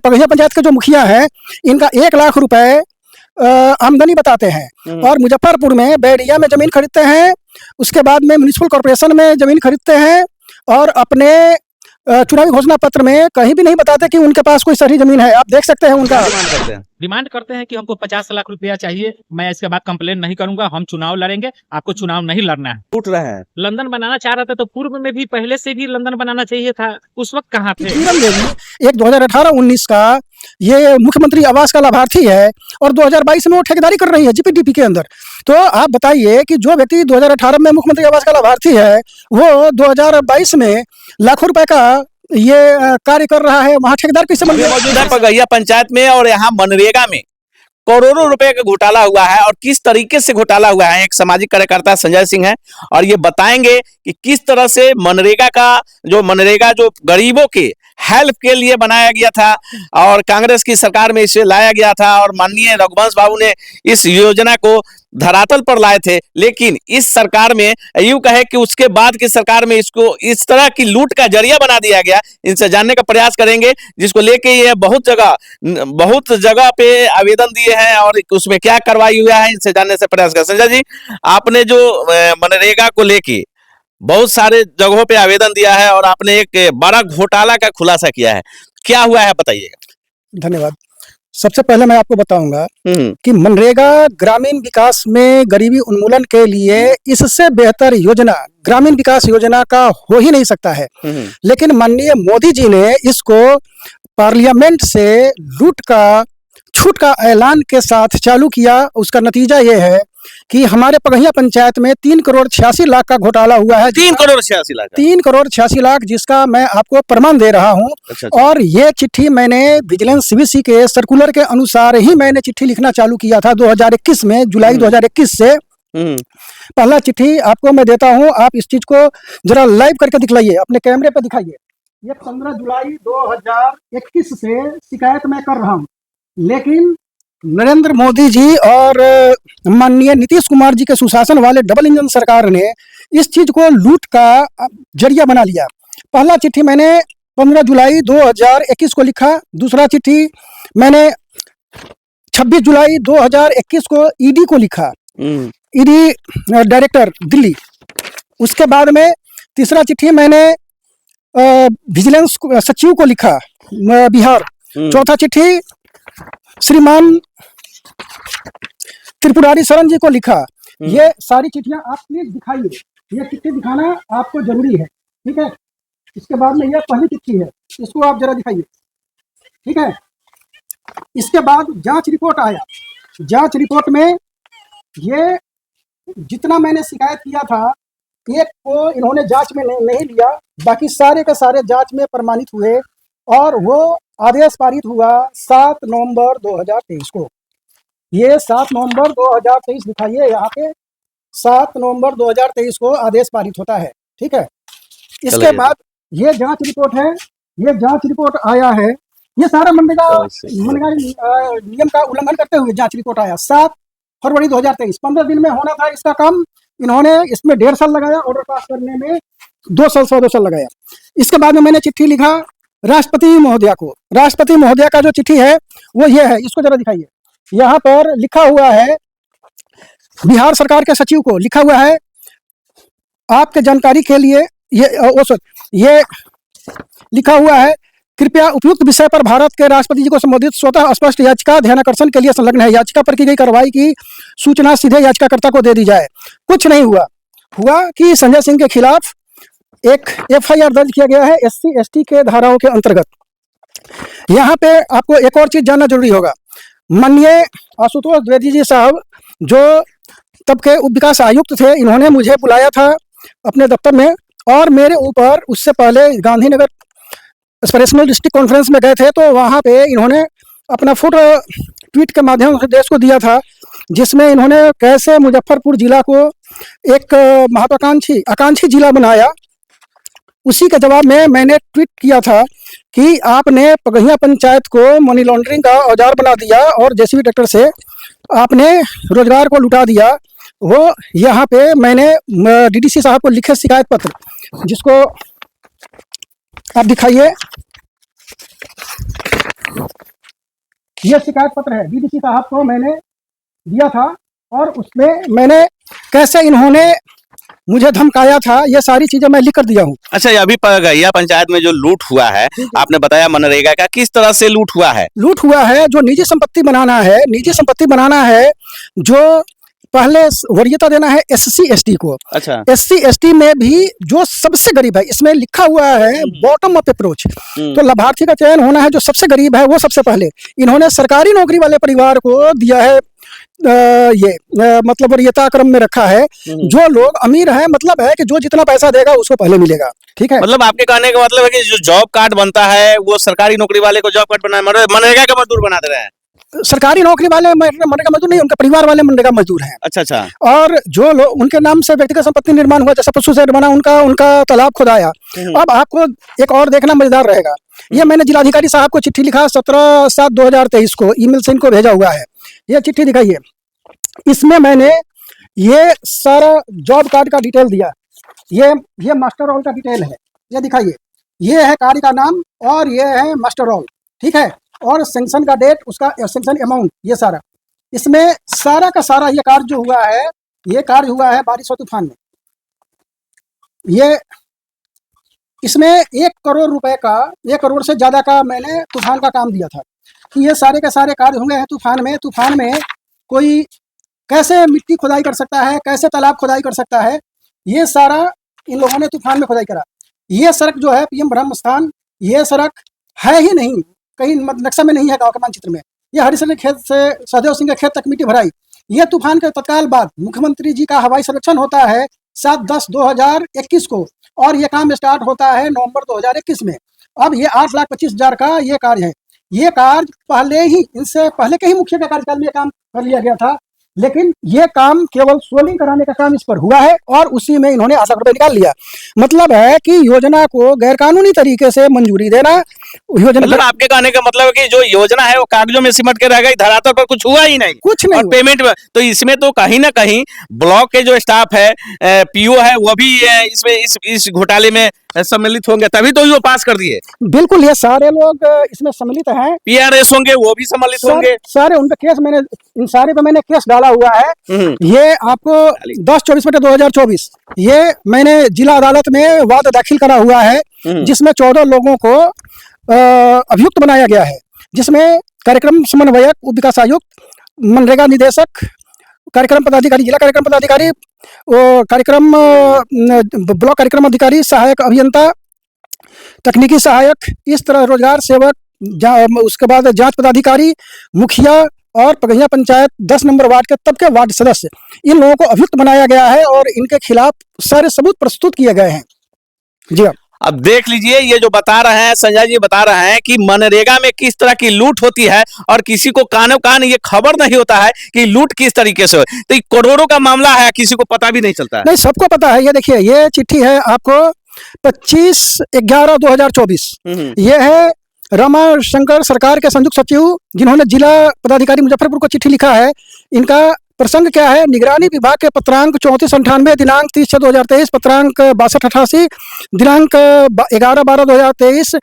पगहिया पंचायत के जो मुखिया हैं, इनका 1 लाख रुपए आमदनी बताते हैं और मुजफ्फरपुर में बैरिया में ज़मीन खरीदते हैं, उसके बाद में म्युनिसिपल कॉर्पोरेशन में ज़मीन खरीदते हैं और अपने चुनावी घोषणा पत्र में कहीं भी नहीं बताते कि उनके पास कोई सही ज़मीन है। आप देख सकते हैं उनका डिमांड करते हैं कि हमको 50 लाख रुपया चाहिए, मैं इसके बाद कंप्लेन नहीं करूंगा, हम चुनाव लड़ेंगे, आपको चुनाव नहीं लड़ना है। टूट रहा है। लंदन बनाना चाह रहा था तो पूर्व में भी पहले से भी लंदन बनाना चाहिए था, उस वक्त कहाँ थे? किरण देवी एक 2018-19 का ये मुख्यमंत्री आवास का लाभार्थी है और 2022 में वो ठेकेदारी कर रही है जीपीडीपी के अंदर। तो आप बताइए कि जो व्यक्ति 2018 में मुख्यमंत्री आवास का लाभार्थी है, वो 2022 में लाखों रुपए का ये कार्य कर रहा है, वहाँ ठेकेदार कैसे बन गया? मौजूद है पगहिया पंचायत में और यहाँ मनरेगा में करोड़ों रुपए का घोटाला हुआ है और किस तरीके से घोटाला हुआ है। एक सामाजिक कार्यकर्ता संजय सिंह है और ये बताएंगे कि किस तरह से मनरेगा जो गरीबों के हेल्प के लिए बनाया गया था और कांग्रेस की सरकार में इसे लाया गया था और माननीय रघुवंश बाबू ने इस योजना को धरातल पर लाए थे, लेकिन इस सरकार में यूं कहे कि उसके बाद की सरकार में इसको इस तरह की लूट का जरिया बना दिया गया। इनसे जानने का प्रयास करेंगे, जिसको लेके ये बहुत जगह पे आवेदन दिए हैं और उसमें क्या कार्रवाई हुआ है, इनसे जानने से प्रयास करें। संजय जी, आपने जो मनरेगा को लेके बहुत सारे जगहों पे आवेदन दिया है और आपने एक बड़ा घोटाला का खुलासा किया है, क्या हुआ है बताइएगा। धन्यवाद। सबसे पहले मैं आपको बताऊंगा कि मनरेगा ग्रामीण विकास में गरीबी उन्मूलन के लिए इससे बेहतर योजना ग्रामीण विकास योजना का हो ही नहीं सकता है। लेकिन माननीय मोदी जी ने इसको पार्लियामेंट से छूट का ऐलान के साथ चालू किया। उसका नतीजा ये है कि हमारे पगहिया पंचायत में 3,86,00,000 का घोटाला हुआ है। 3,86,00,000 3,86,00,000 जिसका मैं आपको प्रमाण दे रहा हूं। अच्छा। और ये चिट्ठी मैंने विजिलेंस सीवीसी के सर्कुलर के अनुसार ही मैंने चिट्ठी लिखना चालू किया था 2021 में, जुलाई 2021 से। पहला चिट्ठी आपको मैं देता हूं, आप इस चीज को जरा लाइव करके दिखलाइए, अपने कैमरे पे दिखाइए। ये 15 जुलाई 2021 से शिकायत मैं कर रहा हूँ, लेकिन नरेंद्र मोदी जी और माननीय नीतीश कुमार जी के सुशासन वाले डबल इंजन सरकार ने इस चीज को लूट का जरिया बना लिया। पहला चिट्ठी मैंने 15 जुलाई 2021 को लिखा। दूसरा चिट्ठी मैंने 26 जुलाई 2021 को ईडी को लिखा, ईडी डायरेक्टर दिल्ली। उसके बाद में तीसरा चिट्ठी मैंने विजिलेंस सचिव को लिखा बिहार। चौथा चिट्ठी श्रीमान त्रिपुरारी शरण जी को लिखा। ये सारी चिट्ठियां आप प्लीज दिखाइए, ये चिट्ठी दिखाना आपको जरूरी है, ठीक है। इसके बाद में ये पहली चिट्ठी है, इसको आप जरा दिखाइए, ठीक है। इसके बाद जांच रिपोर्ट आया। जांच रिपोर्ट में ये जितना मैंने शिकायत किया था, एक को इन्होंने जांच में नहीं लिया, बाकी सारे के सारे जांच में प्रमाणित हुए और वो आदेश पारित हुआ 7 नवंबर 2023 को। ये 7 नवंबर 2023 दिखाइए यहाँ पे, 7 नवंबर 2023 को आदेश पारित होता है, ठीक है। इसके बाद ये जांच रिपोर्ट है, ये जांच रिपोर्ट आया है, ये सारा मनरेगा नियम का उल्लंघन करते हुए जांच रिपोर्ट आया 7 फरवरी 2023। 15 दिन में होना था इसका काम, इन्होंने इसमें 1.5 साल लगाया, ऑर्डर पास करने में 2 साल 2 साल लगाया। इसके बाद में मैंने चिट्ठी लिखा राष्ट्रपति महोदया को। राष्ट्रपति महोदया का जो चिट्ठी है वो ये है, इसको जरा दिखाइए। यहाँ पर लिखा हुआ है, बिहार सरकार के सचिव को लिखा हुआ है, आपके जानकारी के लिए ये लिखा हुआ है, कृपया उपयुक्त विषय पर भारत के राष्ट्रपति जी को संबोधित स्वतः स्पष्ट याचिका ध्यानाकर्षण के लिए संलग्न है। याचिका पर की गई कार्रवाई की सूचना सीधे याचिकाकर्ता को दे दी जाए। कुछ नहीं हुआ कि संजय सिंह के खिलाफ एक FIR दर्ज किया गया है SC/ST के धाराओं के अंतर्गत। यहाँ पे आपको एक और चीज जानना जरूरी होगा। माननीय आशुतोष द्विवेदी जी साहब, जो तब के उप विकास आयुक्त थे, इन्होंने मुझे बुलाया था अपने दफ्तर में और मेरे ऊपर उससे पहले गांधीनगर एस्पिरेशनल डिस्ट्रिक्ट कॉन्फ्रेंस में गए थे, तो वहाँ पे इन्होंने अपना फोटो ट्वीट के माध्यम से देश को दिया था, जिसमें इन्होंने कैसे मुजफ्फरपुर जिला को एक आकांक्षी जिला बनाया। उसी के जवाब में मैंने ट्वीट किया था कि आपने पगहिया पंचायत को मनी लॉन्ड्रिंग का औजार बना दिया और जेसीबी ट्रैक्टर से आपने रोजगार को लुटा दिया। वो यहाँ पे मैंने DDC साहब को लिखे शिकायत पत्र, जिसको आप दिखाइए। ये शिकायत पत्र है, डीडीसी साहब को मैंने दिया था और उसमें मैंने कैसे इन्होंने मुझे धमकाया था ये सारी चीजें मैं लिख कर दिया हूँ। अच्छा, ये अभी गैया पंचायत में जो लूट हुआ है, आपने बताया मनरेगा का, किस तरह से लूट हुआ है? लूट हुआ है, जो निजी संपत्ति बनाना है, जो पहले वरीयता देना है SC ST को। अच्छा। SC ST में भी जो सबसे गरीब है, इसमें लिखा हुआ है बॉटम अप अप्रोच, तो लाभार्थी का चयन होना है जो सबसे गरीब है वो सबसे पहले। इन्होंने सरकारी नौकरी वाले परिवार को दिया है, मतलब वरीयता क्रम में रखा है। जो लोग अमीर हैं, मतलब है कि जो जितना पैसा देगा उसको पहले मिलेगा। ठीक है, मतलब आपके कहने का मतलब है कि जो जॉब कार्ड बनता है वो सरकारी नौकरी वाले को जॉब कार्ड बना, मनरेगा का मजदूर बना दे रहे हैं। सरकारी नौकरी वाले मनरेगा मजदूर नहीं, उनके परिवार वाले मनरेगा मजदूर हैं। अच्छा। और जो लोग उनके नाम से व्यक्तिगत संपत्ति निर्माण हुआ, जैसे पशु शेड बना, उनका तालाब खुदाया। अब आपको एक और देखना मजेदार रहेगा, ये मैंने जिलाधिकारी साहब को चिट्ठी लिखा 17/7/2023 को, ईमेल से इनको भेजा हुआ है। ये चिट्ठी दिखाइए, इसमें मैंने ये सारा जॉब कार्ड का डिटेल दिया। ये मास्टर रोल का डिटेल है, ये दिखाइए। ये है कार्य का नाम और ये है मास्टर रोल। ठीक है, और सेंक्शन का डेट, उसका सेंक्शन अमाउंट, ये सारा इसमें सारा का सारा ये कार्य जो हुआ है, ये कार्य हुआ है बारिश और तूफान में। ये इसमें 1 करोड़ रुपए का, 1 करोड़ से ज़्यादा का मैंने तूफान का काम दिया था कि ये सारे के सारे कार्य होंगे हैं तूफान में कोई कैसे मिट्टी खुदाई कर सकता है, कैसे तालाब खुदाई कर सकता है, ये सारा इन लोगों ने तूफान में खुदाई करा। ये सड़क जो है PM ब्रह्म स्थान, ये सड़क है ही नहीं, कहीं नक्शा में नहीं है गांव के मानचित्र में। ये हरिशंकर खेत से सहदेव सिंह के खेत तक मिट्टी भराई। ये तूफान के तत्काल बाद मुख्यमंत्री जी का हवाई सर्वेक्षण होता है 7/10/2021 को, और ये काम स्टार्ट होता है नवंबर 2021 में। अब ये 8,25,000 का ये कार्य है। ये कार्य पहले ही, इनसे पहले के ही मुखिया के कार्यकाल में ये काम कर लिया गया था, लेकिन ये काम केवल सोलिंग कराने का काम इस पर हुआ है और उसी में इन्होंने 8 लाख रुपए निकाल लिया। मतलब है कि योजना को गैरकानूनी तरीके से मंजूरी देना। योजना मतलब आपके कहने का मतलब है कि जो योजना है वो कागजों में सिमट के रह गई, धरातल पर कुछ हुआ ही नहीं, कुछ नहीं। और पेमेंट में तो इसमें तो कहीं ना कहीं ब्लॉक के जो स्टाफ है, PO है, वो भी इसमें इस घोटाले में सम्मिलित होंगे, तभी तो वो पास कर दिए। बिल्कुल, ये सारे लोग इसमें सम्मिलित हैं। PRS होंगे, वो भी सम्मिलित होंगे, सारे उन पे केस, मैंने इन सारे पे मैंने केस डाला हुआ है। ये आपको 10/24/2024 ये मैंने जिला अदालत में वाद दाखिल करा हुआ है, जिसमें 14 लोगों को अभियुक्त बनाया गया है, जिसमें कार्यक्रम समन्वयक, उप विकास आयुक्त, मनरेगा निदेशक, कार्यक्रम पदाधिकारी, जिला कार्यक्रम पदाधिकारी, कार्यक्रम ब्लॉक कार्यक्रम अधिकारी, सहायक अभियंता, तकनीकी सहायक, इस तरह रोजगार सेवक, उसके बाद जांच पदाधिकारी, मुखिया और पगहिया पंचायत 10 नंबर वार्ड के तब के वार्ड सदस्य, इन लोगों को अभियुक्त बनाया गया है और इनके खिलाफ सारे सबूत प्रस्तुत किए गए हैं। जी हाँ, अब देख लीजिए, ये जो बता रहे हैं संजय जी, बता रहे हैं कि मनरेगा में किस तरह की लूट होती है और किसी को कानो कान ये खबर नहीं होता है कि लूट किस तरीके से हो। तो करोड़ों का मामला है, किसी को पता भी नहीं चलता है। नहीं, सबको पता है। ये देखिए, ये चिट्ठी है आपको 25/11/2024। ये है रमा शंकर सरकार के संयुक्त सचिव, जिन्होंने जिला पदाधिकारी मुजफ्फरपुर को चिट्ठी लिखा है। इनका प्रसंग क्या है? निगरानी विभाग के पत्रांक 3498 दिनांक 30/6/2023, पत्रांक 6288 दिनांक 11/12/2023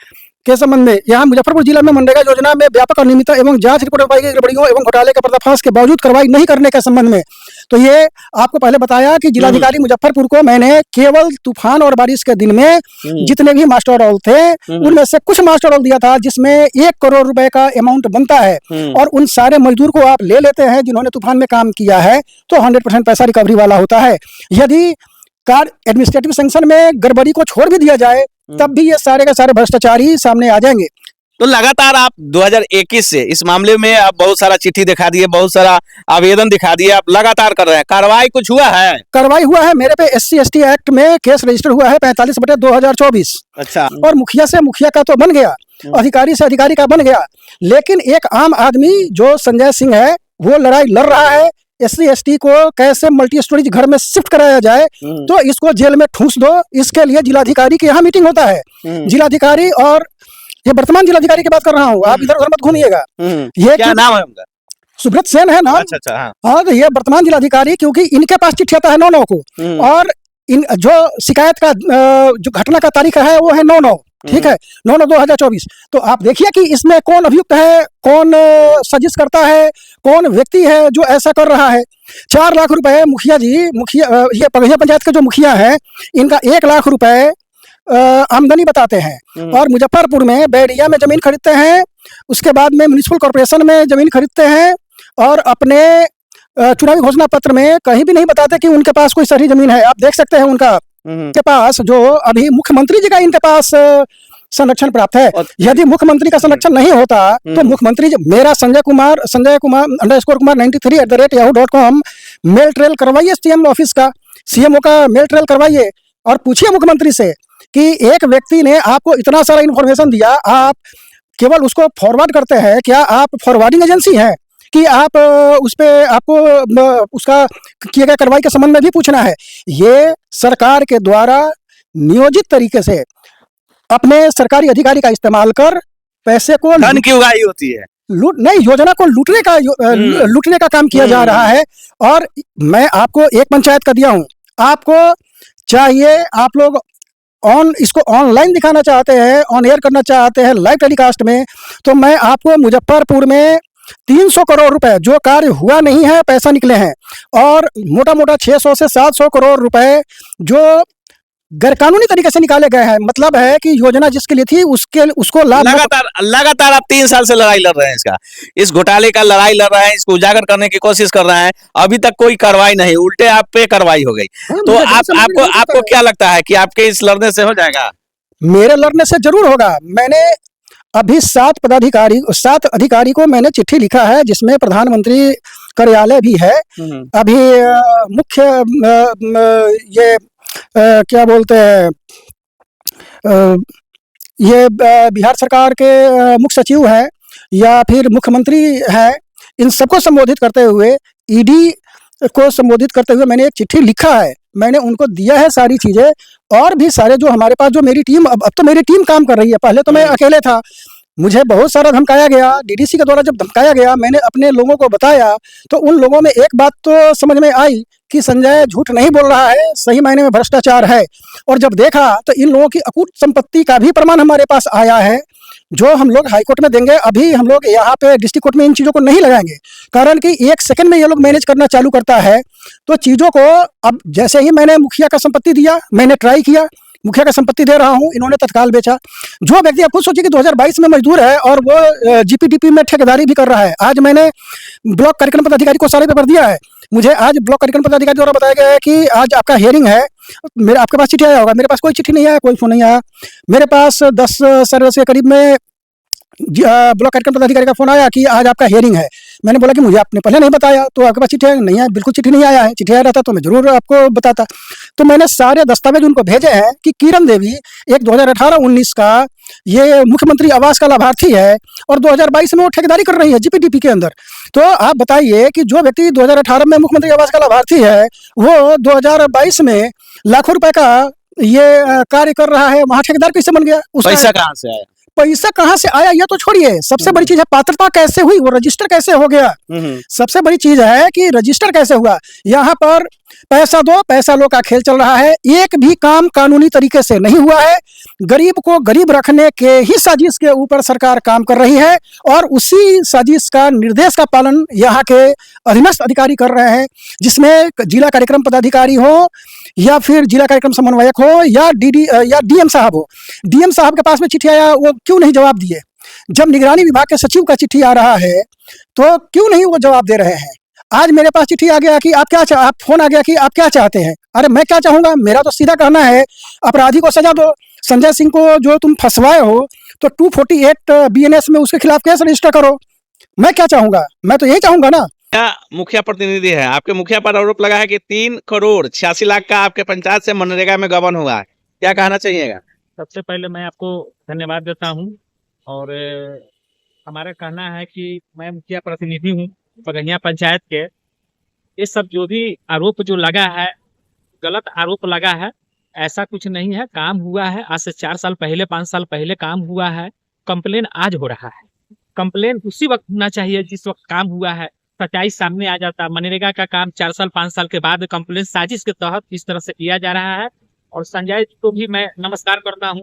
के संबंध में यहाँ मुजफ्फरपुर जिला में मनरेगा योजना में व्यापक अनियमितता एवं जांच रिपोर्ट में पाई गई गड़बड़ियों एवं घोटाले के पर्दाफाश के बावजूद कार्रवाई नहीं करने के संबंध में। तो ये आपको पहले बताया कि जिलाधिकारी मुजफ्फरपुर को मैंने केवल तूफान और बारिश के दिन में जितने भी मास्टर रोल थे उनमें से कुछ मास्टर रोल दिया था, जिसमें 1 करोड़ रुपए का अमाउंट बनता है, और उन सारे मजदूर को आप ले लेते हैं जिन्होंने तूफान में काम किया है तो 100% पैसा रिकवरी वाला होता है। यदि कार्ड एडमिनिस्ट्रेटिव सैंक्शन में गड़बड़ी को छोड़ भी दिया जाए तब भी ये सारे के सारे भ्रष्टाचारी सामने आ जाएंगे। तो लगातार आप 2021 से इस मामले में आप बहुत सारा चिट्ठी दिखा दिए, बहुत सारा आवेदन दिखा दिए, आप लगातार कर रहे हैं, कार्रवाई कुछ हुआ है? कार्रवाई हुआ है, मेरे पे SC ST एक्ट में केस रजिस्टर हुआ है 45/2024। अच्छा। और मुखिया से मुखिया का तो बन गया, अधिकारी से अधिकारी का बन गया, लेकिन एक आम आदमी जो संजय सिंह है वो लड़ाई लड़ रहा है SC ST को कैसे मल्टी स्टोरेज घर में शिफ्ट कराया जाए, तो इसको जेल में ठूंस दो। इसके लिए जिलाधिकारी के यहाँ मीटिंग होता है। जिलाधिकारी, और ये वर्तमान जिलाधिकारी की बात कर रहा हूँ, आप इधर उधर मत घूमिएगा। ये क्या नाम है उनका? सुब्रत सेन है नाम। अच्छा। हाँ, तो ये वर्तमान जिलाधिकारी, क्योंकि इनके पास चिट्ठी आता है 9/9 को, और इन जो शिकायत का जो घटना का तारीख है वो है 9/9। ठीक है, 9/9/2024। तो आप देखिए कि इसमें कौन अभियुक्त है, कौन साजिश करता है, कौन व्यक्ति है जो ऐसा कर रहा है। 4 लाख रुपए मुखिया जी, ये पगहिया पंचायत के जो मुखिया हैं, इनका 1 लाख रुपए आमदनी बताते हैं। और मुजफ्फरपुर में बैरिया में जमीन खरीदते हैं, उसके बाद में म्युनिसिपल कॉर्पोरेशन में जमीन खरीदते हैं, और अपने चुनावी घोषणा पत्र में कहीं भी नहीं बताते कि उनके पास कोई सही जमीन है। आप देख सकते हैं उनका के पास जो अभी मुख्यमंत्री जी का इनके पास संरक्षण प्राप्त है। यदि मुख्यमंत्री का संरक्षण नहीं होता तो मुख्यमंत्री मेरा Sanjay Kumar _Kumar 93@yahoo.com mail trail करवाइए सीएम ऑफिस का, सीएमओ का मेल ट्रेल करवाइए और पूछिए मुख्यमंत्री से कि एक व्यक्ति ने आपको इतना सारा इन्फॉर्मेशन दिया, आप केवल उसको फॉरवर्ड करते हैं, क्या आप फॉरवर्डिंग एजेंसी हैं कि आप उस पे आपको उसका किए गए कार्रवाई के संबंध में भी पूछना है। ये सरकार के द्वारा नियोजित तरीके से अपने सरकारी अधिकारी का इस्तेमाल कर पैसे को धन की उगाही होती है, योजना को लूटने का काम किया जा रहा है। और मैं आपको एक पंचायत का दिया हूं, आपको चाहिए, आप लोग इसको ऑनलाइन दिखाना चाहते हैं, ऑन एयर करना चाहते हैं लाइव टेलीकास्ट में, तो मैं आपको मुजफ्फरपुर में 300 करोड़ रुपए जो कार्य हुआ नहीं है, पैसा निकले हैं, और मोटा मोटा 600 से 700 करोड़ रुपए जो गैरकानूनी तरीके से निकाले गए हैं। मतलब है कि योजना जिसके लिए थी उसको लाभ लगातार आप 3 साल से लड़ाई लड़ रहे हैं, इस घोटाले का लड़ाई लड़ रहे हैं, इसको उजागर करने की कोशिश कर रहे हैं, अभी तक कोई कार्रवाई नहीं, उल्टे आप पे कार्रवाई हो गई। तो आपको क्या लगता है कि आपके इस लड़ने से हो जाएगा? मेरे लड़ने से जरूर होगा। मैंने अभी 7 अधिकारी को मैंने चिट्ठी लिखा है, जिसमें प्रधानमंत्री कार्यालय भी है। अभी मुख्य ये क्या बोलते हैं, ये बिहार सरकार के मुख्य सचिव हैं या फिर मुख्यमंत्री हैं, इन सबको संबोधित करते हुए, ईडी को संबोधित करते हुए मैंने एक चिट्ठी लिखा है। मैंने उनको दिया है सारी चीजें, और भी सारे जो हमारे पास जो मेरी टीम, अब तो मेरी टीम काम कर रही है, पहले तो मैं अकेले था, मुझे बहुत सारा धमकाया गया। डीडीसी के द्वारा जब धमकाया गया, मैंने अपने लोगों को बताया, तो उन लोगों में एक बात तो समझ में आई कि संजय झूठ नहीं बोल रहा है, सही मायने में भ्रष्टाचार है। और जब देखा तो इन लोगों की अकूट संपत्ति का भी प्रमाण हमारे पास आया है, जो हम लोग हाईकोर्ट में देंगे। अभी हम लोग यहाँ पे डिस्ट्रिक्ट कोर्ट में इन चीज़ों को नहीं लगाएंगे, कारण कि 1 सेकंड में ये लोग मैनेज करना चालू करता है। तो चीज़ों को अब जैसे ही मैंने मुखिया का संपत्ति दिया, मैंने ट्राई किया, मुखिया का संपत्ति दे रहा हूं, इन्होंने तत्काल बेचा। जो व्यक्ति आप खुद सोचिए कि 2022 में मजदूर है और वो जीपीडीपी में ठेकेदारी भी कर रहा है। आज मैंने ब्लॉक कार्यक्रम पदाधिकारी को सारे पेपर दिया है। मुझे आज ब्लॉक कार्यक्रम पदाधिकारी द्वारा बताया गया है कि आज आपका हियरिंग है, मेरे आपके पास चिट्ठी आया होगा, मेरे पास कोई चिट्ठी नहीं आया, कोई फोन नहीं आया। मेरे पास 10 साढ़े 10 के करीब में ब्लॉक कार्यक्रम पदाधिकारी का फोन आया कि आज आपका हियरिंग है। मैंने बोला कि मुझे आपने पहले नहीं बताया, तो आपके पास चिट्ठी नहीं है? बिल्कुल चिट्ठी नहीं आया है, चिट्ठी आया रहता तो मैं जरूर आपको बताता। तो मैंने सारे दस्तावेज उनको भेजे हैं कि किरण देवी एक 2018-19 का ये मुख्यमंत्री आवास का लाभार्थी है, और 2022 में वो ठेकेदारी कर रही है जीपीडीपी के अंदर। तो आप बताइए कि जो व्यक्ति 2018 में मुख्यमंत्री आवास का लाभार्थी है, वो 2022 में लाखों रुपए का ये कार्य कर रहा है, वहां ठेकेदार कैसे बन गया? पैसा कहाँ से आया? पैसा कहाँ से आया ये तो छोड़िए, सबसे बड़ी चीज है पात्रता कैसे हुई, वो रजिस्टर कैसे हो गया। सबसे बड़ी चीज है कि रजिस्टर कैसे हुआ। यहाँ पर पैसा दो पैसा लो का खेल चल रहा है, एक भी काम कानूनी तरीके से नहीं हुआ है। गरीब को गरीब रखने के ही साजिश के ऊपर सरकार काम कर रही है, और उसी साजिश का निर्देश का पालन यहाँ के अधीनस्थ अधिकारी कर रहे हैं, जिसमें जिला कार्यक्रम पदाधिकारी हो या फिर जिला कार्यक्रम समन्वयक हो या डीएम साहब हो। डीएम साहब के पास में चिट्ठी आया, वो क्यों नहीं जवाब दिए? जब निगरानी विभाग के सचिव का चिट्ठी आ रहा है तो क्यों नहीं वो जवाब दे रहे हैं? आज मेरे पास चिट्ठी आ गया कि आप फोन आ गया कि आप क्या चाहते हैं। अरे मैं क्या चाहूंगा, मेरा तो सीधा कहना है अपराधी को सजा दो। संजय सिंह को जो तुम फंसवाए हो तो 248 BNS में उसके खिलाफ केस रजिस्टर करो। मैं क्या चाहूंगा, मैं तो यही चाहूंगा ना। क्या मुखिया प्रतिनिधि है, आपके मुखिया पर आरोप लगा है कि 3,86,00,000 का आपके पंचायत से मनरेगा में गबन हुआ है, क्या कहना चाहिएगा? सबसे पहले मैं आपको धन्यवाद देता हूं, और हमारा कहना है कि मैं मुखिया प्रतिनिधि हूं पगहिया पंचायत के। ये सब जो भी आरोप जो लगा है, गलत आरोप लगा है, ऐसा कुछ नहीं है। काम हुआ है आज से 4 साल पहले 5 साल पहले काम हुआ है। कंप्लेन आज हो रहा है, कंप्लेन उसी वक्त होना चाहिए जिस वक्त काम हुआ है। सच्चाई सामने आ जाता। मनरेगा का काम 4 साल 5 साल के बाद कंप्लेन साजिश के तहत इस तरह से किया जा रहा है। और संजय को भी मैं नमस्कार करता हूं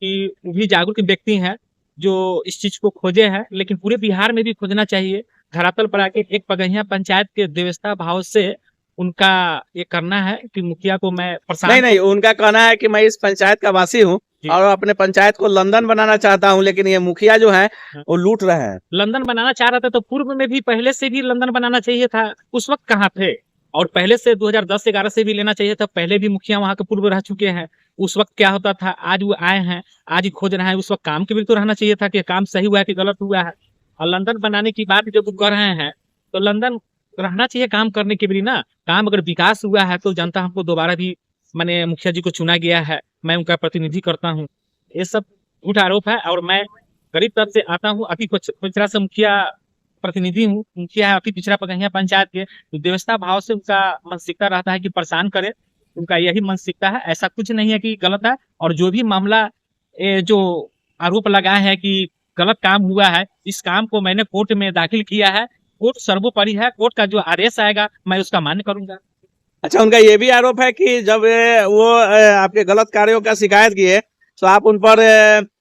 कि वो भी जागरूक व्यक्ति हैं जो इस चीज को खोजे हैं, लेकिन पूरे बिहार में भी खोजना चाहिए। धरातल पर आके एक पगहिया पंचायत के व्यवस्था भाव से उनका ये करना है कि मुखिया को मैं नहीं नहीं, उनका कहना है कि मैं इस पंचायत का वासी हूँ जी। और अपने पंचायत को लंदन बनाना चाहता हूँ, लेकिन ये मुखिया जो है वो लूट रहे हैं। लंदन बनाना चाह रहा था तो पूर्व में भी पहले से भी लंदन बनाना चाहिए था, उस वक्त कहाँ थे? और पहले से 2010-11 से भी लेना चाहिए था, पहले भी मुखिया वहां के पूर्व रह चुके हैं। उस वक्त क्या होता था, आज वो आए हैं, आज ही खोज रहे हैं, उस वक्त काम के भी तो रहना चाहिए था कि काम सही हुआ है कि गलत हुआ है। और लंदन बनाने की बात जब कर रहे हैं तो लंदन रहना चाहिए काम करने के भी ना। काम अगर विकास हुआ है तो जनता हमको दोबारा भी मैंने मुखिया जी को चुना गया है, मैं उनका प्रतिनिधि करता हूँ। ये सब झूठ आरोप है और मैं गरीब तबके से आता हूँ, अति पिछड़ा से मुखिया प्रतिनिधि हूँ। मुखिया है अति पिछड़ा पगहिया पंचायत के, तो व्यवस्था भाव से उनका मानसिकता रहता है कि परेशान करे, उनका यही मानसिकता है। ऐसा कुछ नहीं है कि गलत है। और जो भी मामला जो आरोप लगा है कि गलत काम हुआ है, इस काम को मैंने कोर्ट में दाखिल किया है। कोर्ट सर्वोपरि है, कोर्ट का जो आदेश आएगा मैं उसका मान्य करूंगा। अच्छा, उनका ये भी आरोप है कि जब वो आपके गलत कार्यों का शिकायत किए तो आप उन पर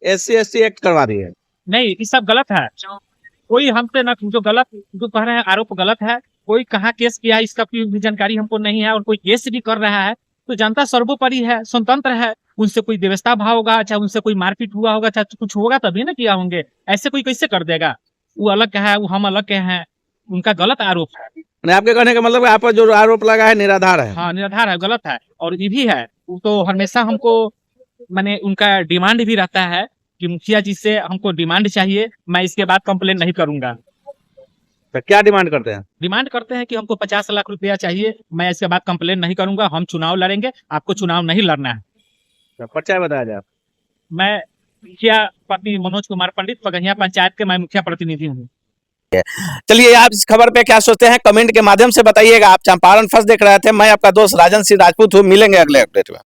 SC/ST एक्ट करवा दिए। नहीं, ये सब गलत है। कोई हम पे न जो गलत जो कह रहे हैं आरोप गलत है। कोई कहाँ केस किया है इसका भी जानकारी हमको नहीं है, और कोई केस भी कर रहा है तो जनता सर्वोपरि है, स्वतंत्र है। उनसे कोई व्यवस्था भाव होगा, चाहे उनसे कोई मारपीट हुआ होगा, चाहे कुछ होगा तभी ना किया होंगे। ऐसे कोई कैसे कर देगा? वो अलग का है, वो हम अलग के हैं, उनका गलत आरोप है। मैंने आपके कहने का मतलब आप पर जो आरोप लगा है निराधार है। हाँ, निराधार है, गलत है। और ये भी है, वो तो हमेशा हमको मैंने उनका डिमांड भी रहता है कि मुखिया जी से हमको डिमांड चाहिए, मैं इसके बाद कंप्लेन नहीं करूंगा। तो क्या डिमांड करते हैं? डिमांड करते हैं कि हमको 50 लाख रुपया चाहिए, मैं इसके बाद कंप्लेन नहीं करूंगा, हम चुनाव लड़ेंगे, आपको चुनाव नहीं लड़ना है। तो परिचय बताया जाए। मैं मुखिया पति मनोज कुमार पंडित, पगहिया पंचायत के मैं मुखिया प्रतिनिधि हूँ। चलिए, आप इस खबर पे क्या सोचते हैं कमेंट के माध्यम से बताइएगा। आप चंपारण फर्स्ट देख रहे थे, मैं आपका दोस्त राजन सिंह राजपूत हूँ। मिलेंगे अगले अपडेट में।